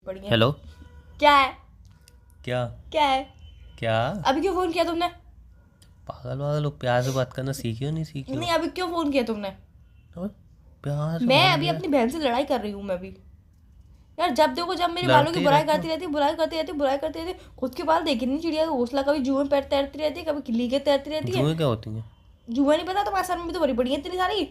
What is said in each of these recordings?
बढ़िया। हेलो। क्या है? क्या क्या है? क्या? अभी क्यों फोन किया तुमने? पागल वागल हो, प्यार से बात करना सीखी हो नहीं सीखी हो? नहीं, अभी क्यों फोन किया तुमने? और प्यार से मैं बोल अभी दिया। अपनी बहन से लड़ाई कर रही हूँ मैं अभी। यार जब देखो जब मेरे बालों की लड़ते बुराई रहते हो। करती रहती, बुराई करती रहती, बुराई करती रहती। खुद के बाल देखे नहीं, चिड़िया का घोंसला, कभी जुए में पैर तैरती रहती है, कभी किली के तैरती रहती है। जुएं क्या होती हैं? जुआ नहीं पता? तुम्हारे सर में भी तो बड़ी बड़ी है इतनी सारी।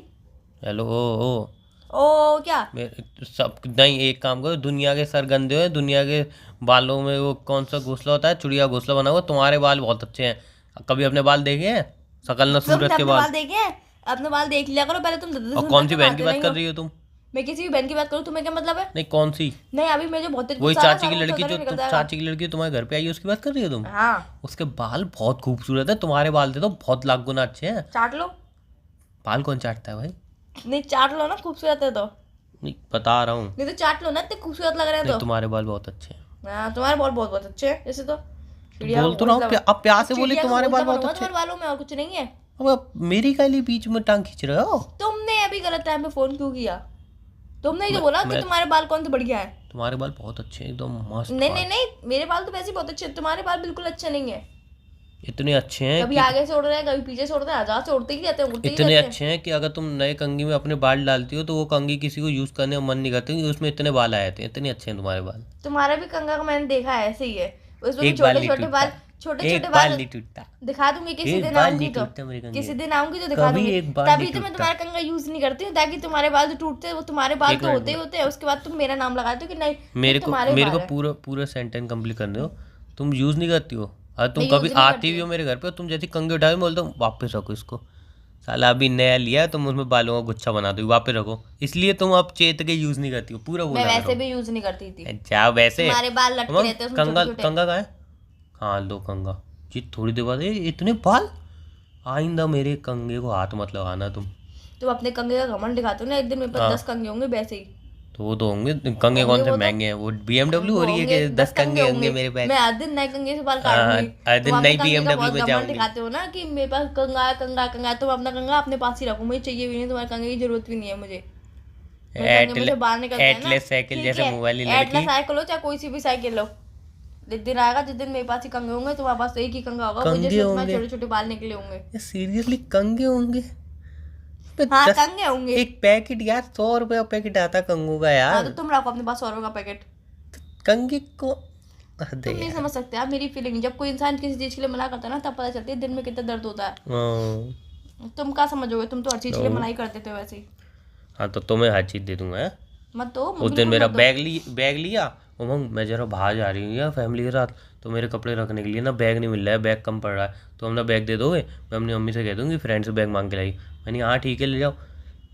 हेलो ओ ओ क्या? मेरे सब नहीं, एक काम करो, दुनिया के सर गंदे हो, दुनिया के बालों में वो कौन सा घोंसला होता है, चिड़िया घोंसला बना हुआ। तुम्हारे बाल बहुत अच्छे हैं। कभी अपने बाल देखे हैं? शकल न सूरत तुमने के अपने बाल। बाल देखे हैं? अपने बाल देख लिया करो पहले। तुम दस और दस कौन तक सी तो बहन की नहाते बात नहीं कर हो। रही हो तुम? मैं किसी भी बहन की बात करूँ तुम्हें क्या मतलब है? नहीं, कौन सी? नहीं, अभी मैं जो बहुत तेज वही गुस्सा आ रहा है, चाची की सारा लड़की गुस्सा जो उधर ही निकल तुम, जाएगा। चाची की लड़की तुम्हारे घर पे आई है, उसकी बात कर रही हो तुम? हाँ। उसके बाल बहुत खूबसूरत है, तुम्हारे बाल थे तो बहुत लाख गुना अच्छे हैं। चाट लो। बाल कौन चाटता है भाई? नहीं चाट लो ना, खूबसूरत है तो। नहीं, बता रहा हूँ। नहीं तो चाट लो ना, इतने खूबसूरत लग रहे हैं नहीं, तो। तुम्हारे बाल बहुत अच्छे हैं। हाँ, तुम्हारे बाल बहुत बहुत अच्छे हैं जैसे तो। चिड़िया का बोल तो रहा हूँ, घोंसला अब प्यार से बोली चिड़िया का तुम्हारे घोंसला बाल बहुत बनूंगा अच्छे। तुम्हारे बालों में, और कुछ नहीं है। अब मेरी का लिए बीच में टांग खींच रहे हो? तुमने अभी गलत टाइम पे फोन क्यों किया? तुमने ही तो बोला कि तुम्हारे बाल कौन से बढ़िया है। तुम्हारे बाल बहुत अच्छे हैं, एकदम मस्त नहीं बाल। नहीं नहीं, मेरे बाल तो वैसे ही बहुत अच्छे हैं, तुम्हारे बाल बिल्कुल अच्छे नहीं है। इतने अच्छे हैं कभी कि आगे से उड़ रहे हैं, कभी पीछे से उड़ रहे हैं, आजाद से उड़ते ही रहते हैं, उड़ते ही इतने रहते हैं। अच्छे हैं कि अगर तुम नए कंघी में अपने बाल डालती हो तो वो कंघी किसी को यूज करने का मन नहीं करती, क्योंकि उसमें इतने बाल आए थे। इतने अच्छे हैं तुम्हारे बाल। तुम्हारा भी कंघा का मैंने देखा है, ऐसे ही है। उसमें भी एक बाल छोटे नहीं छोटे बाल, टूटता, छोटे एक छोटे बाल बाल। नहीं टूटता, दिखा दूंगी किसी एक दिन बाल आऊंगी नहीं तो। टूटता मेरे कंघी किसी में। दिन आऊंगी तो दिखा कभी दूंगी। एक बाल तभी नहीं तो मैं टूटता। तुम्हारा कंघा यूज नहीं करती हूँ, ताकि तुम्हारे बाल जो टूटते हैं वो तुम्हारे बाल एक तो मिनट होते ही होते हैं, उसके बाद तुम मेरा नाम लगाते हो कि नहीं मेरे ये को तुम्हारे मेरे बाल को है। पूरा पूरा सेंटेंस कंप्लीट करने दो। तुम यूज नहीं करती हो, और तुम मैं कभी यूज नहीं आती करती भी हो हूँ। मेरे घर पे, तुम जैसे कंघी उठाओ, मैं बोलता हूँ वापस रखो इसको। साला अभी नया लिया है, तुम उसमें बालों का गुच्छा बना दो, वापस रखो। इसलिए तुम अब चेत के यूज नहीं करती हो, पूरा मैं बोला वैसे करो। भी यूज नहीं करती थी। जाओ वैसे। तुम्हारे बाल लटके हम रहते हैं उसमें कंगा छोटे छोटे। कंगा कहाँ है? हाँ लो कंगा। जी थोड़ी देर बाद इतने बाल। आइंदा मेरे कंगे को हाथ मत लगाना तुम। तुम अपने कंघे का घमंड दिखाते हो ना, एक दिन मेरे पास हाँ 10 कंघे होंगे वैसे ही। तो वो तो होंगे कंगे, होंगे कौन से वो तो। महंगे हैं? वो BMW हो वो रही है होंगे कि 10 10 कंघे कंगे होंगे होंगे। मेरे मैं पास? हर दिन नए कंघे से बाल हाँ, काटूंगी। हर तुम दिन अपने नई कंघे का BMW बहुत में घमंड जाऊंगी। दिखाते हो ना कि मेरे पास कंघा है, कंघा कंघा है। तुम अपना कंघा अपने पास ही रखो, मुझे चाहिए भी नहीं, तुम्हारे कंघे की जरूरत भी नहीं है मुझे। मेरे कंघे में से बाल निकलते हैं ना। एटलेस साइकिल ठीक जैसे है, मुंह वाली एटलस लड़की। साइकिल हो चाहे कोई सी भी साइकिल हो, एक दिन आएगा जिस दिन मेरे पास ही कंघे होंगे, तुम्हारे पास तो एक ही कंघा होगा, वो कंगे जिसमें तुम्हारे होंगे? छोटे छोटे बाल निकले होंगे। सीरियसली कंगे होंगे? पे हाँ 10 कंघे होंगे। एक पैकेट यार, 100 रुपये का पैकेट आता कंगू का हाँ तो यार। तुम रखो अपने पास 100 रुपये का पैकेट। कंगे को हद तुम है नहीं यार। समझ सकते आप मेरी फीलिंग। जब कोई इंसान किसी चीज के लिए मना करता है ना, तब पता चलती है दिल में कितना दर्द होता है। तुम क्या समझोगे? तुम तो हर चीज के लिए तो- मना ही करते थे वैसे ही। हाँ तो तुम्हें हर चीज़ दे दूंगा। मत दो, उस दिन बिल्कुल मेरा मत दो। बैग लिया। उमंग मैं जरा बाहर जा रही हूँ यार फैमिली के साथ, तो मेरे कपड़े रखने के लिए ना बैग नहीं मिल रहा है, बैग कम पड़ रहा है, तो हम ना बैग दे दोगे? मैं अपनी मम्मी से कह दूँगी फ्रेंड से बैग मांग के लाई। मैंने हाँ ठीक है ले जाओ।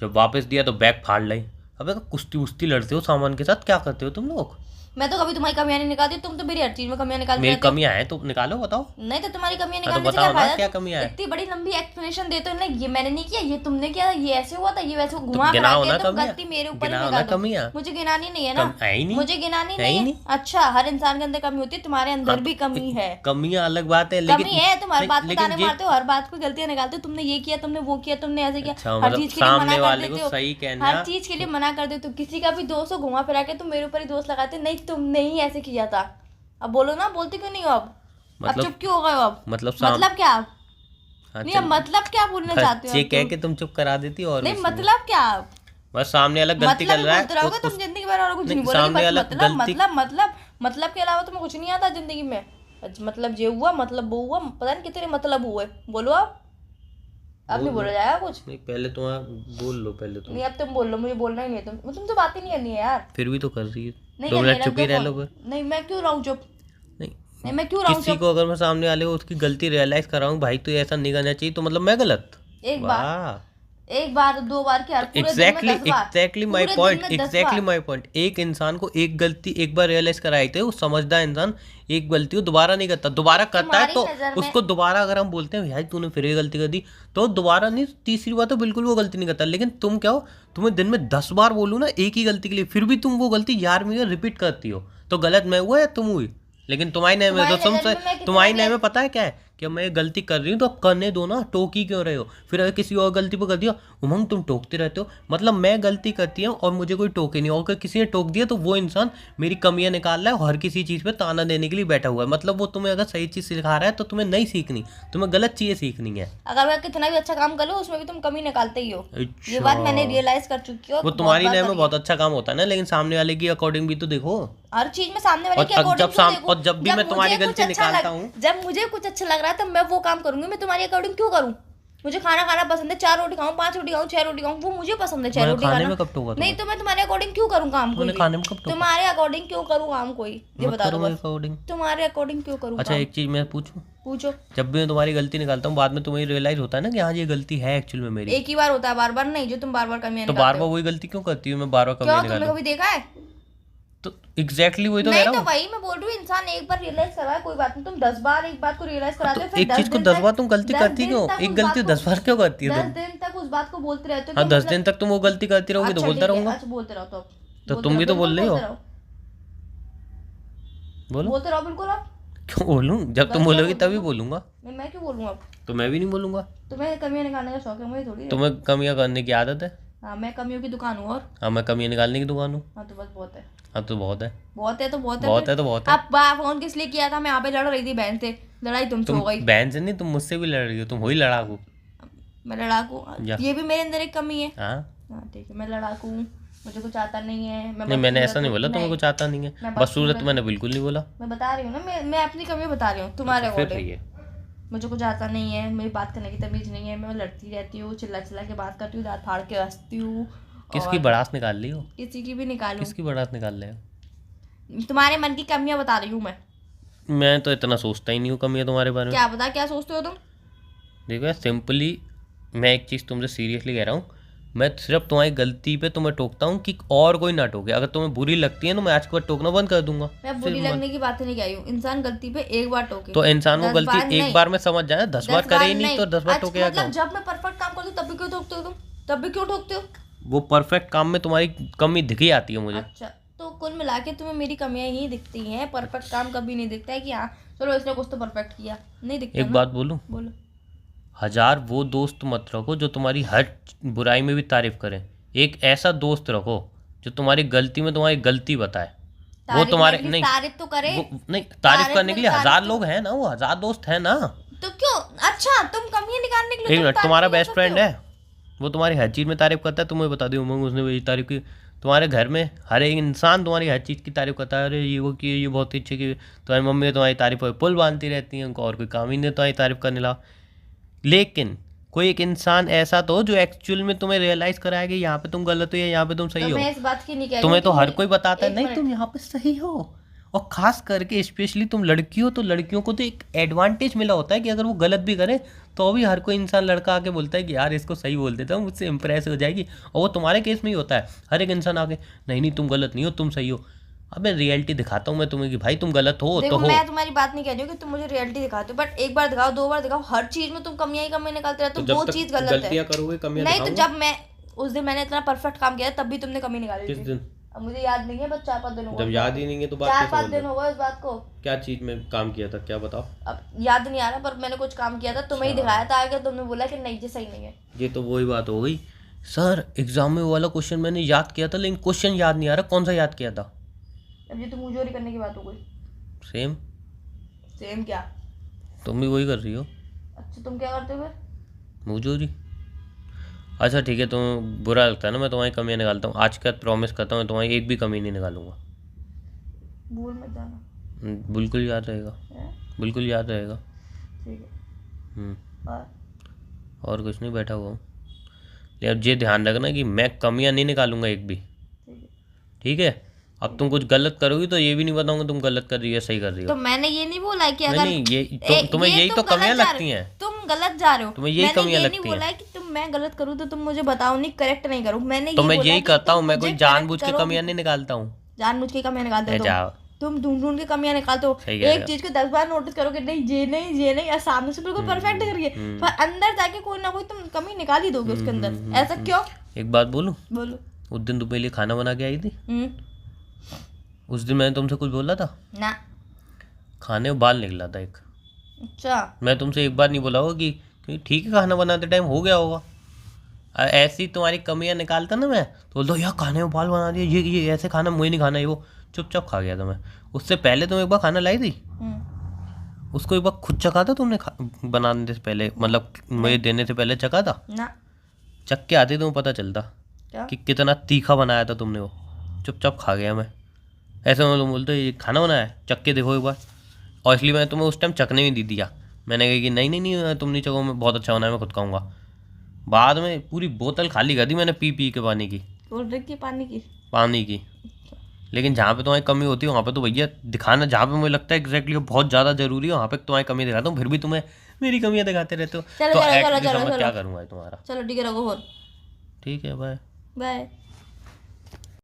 जब वापस दिया तो बैग फाड़ लाई। अबे कुश्ती उस्ती लड़ते हो सामान के साथ, क्या करते हो तुम लोग? मैं तो कभी तुम्हारी कमियां नहीं निकालती, तुम तो मेरी हर चीज में कमियां निकालते मेरी रहते हो। कमियां हैं तो निकालो, बताओ। नहीं तो तुम्हारी कमियां हाँ तो निकालने से क्या बताओ ना फायदा? क्या तुम कमियां हैं। इतनी बड़ी लंबी एक्सप्लेनेशन देते हो ना, ये मैंने नहीं किया, ये तुमने किया, ये ऐसे हुआ था, ये वैसे हुआ, तो घुमा फिरा गिनाओ के ना तुम कमियां, गलती मेरे ऊपर ही गिनाओ लगा ना दो। कमियां। मुझे गिनानी नहीं है ना। है ही नहीं, मुझे गिनानी है नहीं ही है। नहीं। अच्छा, हर इंसान के अंदर कमी होती है, तुम्हारे हाँ अंदर तो भी कमी है। कमियां अलग बात है, कमी लेकिन है, तुम हर बात पे लेकिन ताने ये मारते हो, हर बात पे गलतियां निकालते हो, तुमने ये किया, तुमने वो किया, तुमने ऐसे किया। अच्छा हर मतलब चीज के लिए मना सामने कर वाले देते को हो। सही कहना। हर चीज के लिए मना कर देते हो। किसी का भी दोस्त हो, घुमा फिरा के तुम मेरे ऊपर ही दोस्त लगाते हो, नहीं तुमने ही ऐसे किया था। अब बोलो ना, बोलते क्यों नहीं हो अब मतलब चुप क्यों हो गए हो अब? मतलब मतलब क्या? हाँ नहीं अब मतलब क्या बोलना चाहते हो? ये अब कह तुम? के तुम चुप करा देती हो और नहीं कुछ नहीं। मतलब क्या? बस सामने वाला गलती कर मतलब रहा बोलते रहोगे है तुम जिंदगी भर और कुछ नहीं, नहीं बोलोगे। सामने बस वाला मतलब गलती। मतलब के अलावा तुम्हें कुछ नहीं आता जिंदगी में। मतलब ये हुआ, मतलब वो हुआ, पता नहीं कितने मतलब हुए। बोलो अब नहीं बोला जाएगा कुछ। नहीं पहले तुम बोल लो, पहले तुम। नहीं अब तुम बोल लो, मुझे बोलना ही नहीं है। तुम तो बात ही नहीं करनी है यार। फिर भी तो कर रही है। नहीं 2 करनी है, मिनट रख चुप दो ही रह लो फोन। फिर। नहीं मैं क्यों रहूं चुप? नहीं, नहीं मैं क्यों रहूं किसी चुप? को अगर मैं सामने वाले को उसकी गलती रियलाइज कराऊं, भाई तो ऐसा नहीं करना चाहिए, तो मतलब मैं गलत? एक वाह, बार, एक बार, 2 बार क्या, पूरे दिन में एग्जैक्टली 10 बार। एग्जैक्टली माय पूरे दिन पॉइंट, में 10 एग्जैक्टली बार। My point. एक इंसान को एक गलती एक बार रियलाइज कराई थे, वो समझदार इंसान एक गलती को दोबारा नहीं करता, दोबारा करता है तुम्हारी तो नजर में उसको दोबारा अगर हम बोलते हैं भाई तूने फिर ये गलती कर दी, तो दोबारा नहीं, तीसरी बार तो बिल्कुल वो गलती नहीं करता। लेकिन तुम क्या हो, तुम्हें दिन में 10 बार बोलूँ ना एक ही गलती के लिए, फिर भी तुम वो गलती यार में रिपीट करती हो, तो गलत मैं हुआ या तुम हुई? लेकिन तुम्हारी नए में तो तुम्हारी नजर में मैं कितना तुम्हारी नए गलत? में पता है क्या है कि अब मैं ये गलती कर रही हूँ तो अब करने दो ना, टोक ही क्यों रहे हो? फिर अगर किसी और गलती पर कर दिया, उमंग तुम टोकते रहते हो, मतलब मैं गलती करती हूँ और मुझे कोई टोके नहीं, और अगर किसी ने टोक दिया तो वो इंसान मेरी कमियां निकाल रहा है और हर किसी चीज़ पे ताना देने के लिए बैठा हुआ है। मतलब वो तुम्हें अगर सही चीज़ सिखा रहा है तो तुम्हें नहीं सीखनी, तुम्हें गलत चीज़ें सीखनी है। अगर मैं कितना भी अच्छा काम कर लूँ उसमें भी तुम कमी निकालते ही हो। ये अच्छा, बात मैंने रियलाइज कर चुकी हूँ। वो तुम्हारी नज़र में बहुत अच्छा काम होता है ना, लेकिन सामने वाले की अकॉर्डिंग भी तो देखो। हर चीज में सामने वाले और के अकॉर्डिंग क्यों देखूं? और जब भी मैं तुम्हारी गलती निकालता हूँ, जब मुझे कुछ अच्छा लग रहा है तो मैं वो काम करूंगी। मैं तुम्हारी अकॉर्डिंग क्यों करूं? मुझे खाना खाना पसंद है, 4 रोटी खाऊं, 5 रोटी खाऊं, 6 रोटी खाऊं, वो मुझे पसंद है 6 रोटी खाने खाना। में कब टोका नहीं तो मैं तुम्हारे अकॉर्डिंग क्यों करूं काम कोई? खाने में कब टोका? तुम्हारे अकॉर्डिंग क्यों करूं काम कोई? ये बता दो बस। अकॉर्डिंग तुम्हारे अकॉर्डिंग क्यों करूं? अच्छा एक चीज मैं पूछूं? पूछो। जब भी मैं तुम्हारी गलती निकालता हूँ बाद में तुम्हें रियलाइज होता है ना कि हाँ ये गलती है एक्चुअल में मेरी? एक ही बार होता है, बार बार नहीं। जो तुम बार बार कमियां तो बार बार वही गलती क्यों करती हूँ मैं? बार बार कमियां तुमने निकालूं कभी देखा है? तो एग्जैक्टली वही तो कह नहीं रहा तो हूँ। वही मैं बोल रही हूँ, इंसान एक बार रियलाइज करवाए कोई बात नहीं। तुम 10 बार एक बात को रियलाइज कराते हो, तो फिर एक चीज को 10 बार तुम गलती करती क्यों? एक गलती 10 बार क्यों करती है 10 तुम? दिन तक उस बात को बोलते रहते हो। हाँ 10 दिन तक तुम वो गलती करती रहोगी तो अच्छा बोलता ठीक है, रहूंगा। अच्छा बोलते रहो तो तुम भी तो बोल रही हो। बोलो। बोलते रहो बिल्कुल। आप क्यों बोलूं? जब तुम बोलोगी तभी बोलूंगा। मैं क्यों बोलूंगा? अब तो मैं भी नहीं बोलूंगा। तुम्हें कमियां निकालने का शौक है, मुझे थोड़ी है। तुम्हें कमियां करने की आदत है। हाँ मैं कमियों की दुकान हूँ। और हाँ मैं कमियां निकालने की दुकान हूँ। हाँ तो बस बहुत है। हाँ तो बहुत है। बहुत है तो बहुत है। बहुत है तो बहुत है। अब फोन किस लिए किया था? मैं यहाँ पे लड़ रही थी बहन से, लड़ाई तुमसे हो गई। बहन से नहीं, तुम मुझसे भी लड़ रही हो, तुम हो ही लड़ाकू। मैं लड़ाकू? ये भी मेरे अंदर एक कमी है। हाँ ठीक है, मैं लड़ाकू हूँ, मुझे कुछ आता नहीं है। नहीं मैंने ऐसा नहीं बोला तुम्हें कुछ आता नहीं है, बदसूरत मैंने बिल्कुल नहीं बोला। मैं बता रही हूँ ना, मैं अपनी कमी बता रही हूँ तुम्हारे अकॉर्डिंग। मुझे कुछ आता नहीं है, मेरी बात करने की तमीज नहीं है, मैं लड़ती रहती हूँ, चिल्ला चिल्ला के बात करती हूँ, दांत फाड़ के हंसती हूँ। किसकी बड़ास निकाल ली हो? किसी की भी निकालूं? किसकी बड़ास निकाल रहे हो? तुम्हारे मन की कमियां बता रही हूँ मैं तो इतना सोचता ही नहीं हूँ कमियां तुम्हारे बारे में। क्या बता, क्या सोचते हो तुम? देखो सिंपली मैं एक चीज़ तुमसे सीरियसली कह रहा हूँ, मैं सिर्फ तुम्हारी गलती पे तुम्हें टोकता हूँ कि और कोई ना टोके। अगर तुम्हें बुरी लगती है तो मैं आज के बाद टोकना बंद कर दूंगा। मैं बुरी लगने की बात नहीं कह रही हूँ। इंसान गलती पे एक बार टोके तो इंसान को गलती एक बार में समझ जाए, 10 बार करे ही नहीं तो 10 बार टोके। मतलब जब मैं परफेक्ट काम करती हूँ तब भी क्यों टोकते हो तुम? तब भी क्यों ठोकते हो? वो परफेक्ट काम में तुम्हारी कमी दिखी आती है मुझे। अच्छा तो कुल मिला के तुम्हें मेरी कमियां ही दिखती हैं, परफेक्ट काम कभी नहीं दिखता है कि हाँ चलो इसने कुछ तो परफेक्ट किया, नहीं दिखता। एक बात बोलूं? बोलो। 1000 वो दोस्त मत रखो जो तुम्हारी हर बुराई में भी तारीफ करें। एक ऐसा दोस्त रखो जो तुम्हारी गलती में तुम्हारी गलती बताए। वो तुम्हारे नहीं तारीफ तो करे, नहीं तारीफ करने के लिए 1000 लोग हैं ना, वो 1000 दोस्त हैं ना। तो क्यों? अच्छा तुम कमियां निकालने के लिए एक मिनट, तुम्हारा बेस्ट फ्रेंड है, वो तुम्हारी हर चीज़ में तारीफ करता है, तुम्हें बता दियो उमंग उसने वही तारीफ की। तुम्हारे घर में हर एक इंसान तुम्हारी हर चीज़ की तारीफ करता है, अरे ये वो की, ये बहुत अच्छी की। तुम्हारी मम्मी तुम्हारी तारीफ पर पुल बांधती रहती हैं, उनको और कोई काम ही नहीं तुम्हारी तारीफ करने ला। लेकिन कोई एक इंसान ऐसा तो जो एक्चुअल में तुम्हें रियलाइज कराया कि यहाँ पे तुम गलत हो या यहाँ पे तुम सही हो। मैं इस बात की नहीं कह रही तुम्हें तो हर कोई बताता है नहीं तुम यहाँ पे सही हो, और खास करके स्पेशली तुम लड़की हो तो लड़कियों को तो एक एडवांटेज मिला होता है कि अगर वो गलत भी करे तो भी हर कोई इंसान लड़का आके बोलता है कि यार इसको सही बोल देता हूँ, मुझसे इंप्रेस हो जाएगी। और वो तुम्हारे केस में ही होता है, हर एक इंसान आके नहीं नहीं तुम गलत नहीं हो, तुम सही हो। अब मैं रियलिटी दिखाता हूँ मैं तुम्हें कि भाई तुम गलत हो तो हो। मैं तुम्हारी बात नहीं कह रही हूँ कि तुम मुझे रियलिटी दिखाते हो, बट एक बार दिखाओ, 2 बार दिखाओ, हर चीज में तुम कमियां ही कमियां निकालते रहते हो, वो चीज गलत है। गलतियां करोगे कमियां नहीं तो जब मैं उस दिन मैंने इतना परफेक्ट काम किया तब भी तुमने कमी निकाली थी। किस दिन? अब मुझे याद नहीं है, बस 4-5 दिन हो गए। जब याद ही नहीं है तो बात 4-5 दिन हो गए इस बात को। क्या चीज में काम किया था क्या बताओ? अब याद नहीं आ रहा, पर मैंने कुछ काम किया था, तुम्हें ही दिखाया था आगे, तुमने बोला कि नहीं ये सही नहीं है। ये तो वही बात हो गई सर, एग्जाम में वो वाला क्वेश्चन मैंने याद किया था लेकिन क्वेश्चन याद नहीं आ रहा, कौन सा याद किया था? अब ये तो मुंहजोरी करने की बात हो गई। सेम क्या? तुम भी वही कर रही हो। अच्छा तुम क्या करते हो फिर? मुंहजोरी। अच्छा ठीक है, तुम्हें बुरा लगता है ना मैं तुम्हारी कमियां निकालता हूँ, आज का प्रॉमिस करता हूँ मैं तुम्हारी एक भी कमी नहीं निकालूंगा। भूल मत जाना। बिल्कुल याद रहेगा, बिल्कुल याद रहेगा। ठीक है। और कुछ नहीं, बैठा हुआ हूँ। लेकिन अब ये ध्यान रखना कि मैं कमियां नहीं निकालूंगा एक भी, ठीक है? अब तुम कुछ गलत करोगी तो ये भी नहीं बताऊंगा तुम गलत कर रही हो सही कर रही हो। तो मैंने ये नहीं बोला कि अगर नहीं ये तुम्हें यही तो कमियां लगती हैं, तुम गलत जा रहे हो। तुम्हें यही कमियां लगती हैं। मैंने नहीं बोला कि मैं गलत करूँ तो तुम मुझे बताओ, नहीं करेक्ट नहीं करूँ। मैंने तो मैं यही करता हूँ, मैं कोई जानबूझ के कमियां नहीं निकालता हूँ। जानबूझ के कमियां निकालते हो तुम ढूंढ ढूंढ के कमियां निकालते हो। एक चीज को 10 बार नोटिस करोगे, नहीं ये नहीं ये नहीं, और सामने से बिल्कुल परफेक्ट करिए, पर अंदर जाके कोई ना कोई तुम कमी निकाल ही दोगे उसके अंदर। ऐसा क्यों? एक बात बोलूं? बोलो। उस दिन तुम मेरे लिए खाना बना के आई थी, उस दिन मैंने तुमसे कुछ बोला था? ना। खाने में बाल निकला था एक। अच्छा मैं तुमसे एक बार नहीं बोला होगा कि ठीक है खाना बनाते टाइम हो गया होगा। ऐसी तुम्हारी कमियां निकालता ना मैं, तो बोल दो यार खाने में बाल बना दिया, ये ऐसे खाना मुझे नहीं खाना, ये वो चुपचाप खा गया था मैं। उससे पहले तुम एक बार खाना लाई थी, उसको एक बार खुद चखा था तुमने बनाने से पहले, मतलब मुझे देने से पहले चखा था? ना। चख के आती तुम्हें पता चलता क्या? कि कितना तीखा बनाया था तुमने, वो चुपचाप खा गया मैं। ऐसे में तुम बोलते ये खाना बनाया है, चख के देखो एक बार। और इसलिए मैंने तुम्हें उस टाइम चखने भी दी दिया, मैंने कहा कि नहीं नहीं नहीं तुम नहीं चखो, मैं बहुत अच्छा बनाया, मैं खुद खाऊंगा। बाद में पूरी बोतल खाली कर दी मैंने पी पी के पानी की। कोल्ड ड्रिंक की, पानी की। लेकिन जहाँ पे तुम्हारी कमी होती है वहाँ पे तो भैया दिखाना, जहाँ पे मुझे लगता है एग्जैक्टली बहुत ज़्यादा जरूरी है वहाँ पे तुम्हारी कमी दिखाता हूँ, फिर भी तुम्हें मेरी कमियाँ दिखाते रहते हो। चलो तो चलो एक्ट चलो भी चलो समझ चलो क्या करूँगा तुम्हारा। चलो ठीक है, रखो फोन। ठीक है, बाय। बाय।